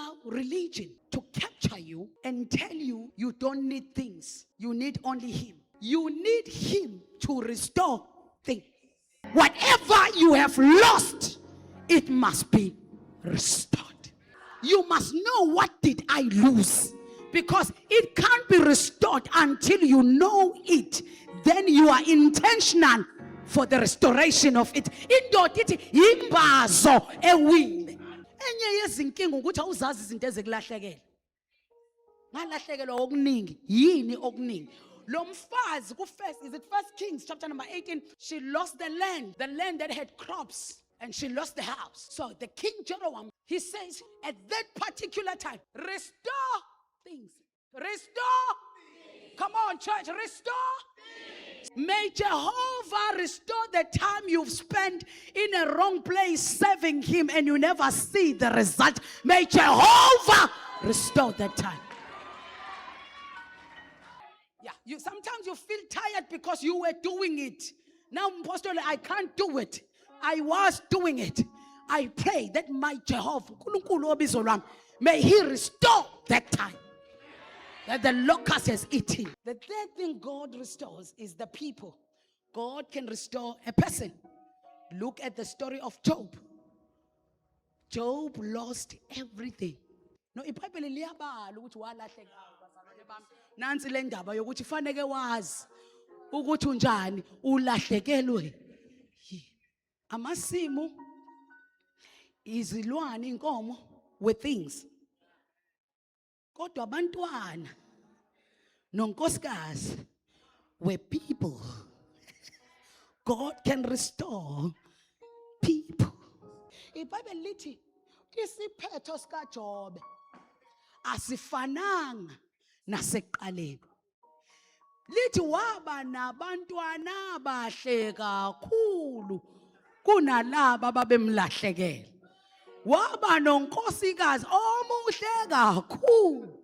allow religion to capture you and tell you you don't need things. You need only Him. You need Him to restore things. Whatever you have lost, it must be restored. You must know, what did I lose? Because it can't be restored until you know it. Then you are intentional for the restoration of it. Indoda ithi imbazo ewile. Enye yezinkinga ukuthi awuzazi izinto ezekulahlekela. Ngalahlekelwa okuningi, yini okuningi? Lo mfazi ku-first, is it 1 Kings chapter number 18? She lost the land that had crops, and she lost the house. So the king Jeroboam, he says at that particular time, restore things. Restore. Come on, church, restore. May Jehovah restore the time you've spent in a wrong place serving Him and you never see the result. May Jehovah restore that time. Yeah, sometimes you feel tired because you were doing it. Now, Apostle, I can't do it. I was doing it. I pray that my Jehovah, may He restore that time that the locust has eaten. The third thing God restores is the people. God can restore a person. Look at the story of Job. Job lost everything. No, iBhayibheli liyabala ukuthi walahleka bazalwane bami. Nansi le ndaba yokuthi faneke wazi ukuthi unjani ulahlekelwe. Amasimu, izilwane, inkomo were things. Kodwa abantwana nonkosikazi were people. God can restore people. iBhayibheli lithi isiphetho sikaJobe asifananga nasekuqaleni. Lithi waba nabantwana abahle kakhulu kunalabo babemlahlekela. Waba nonkosikazi omuhle kakhulu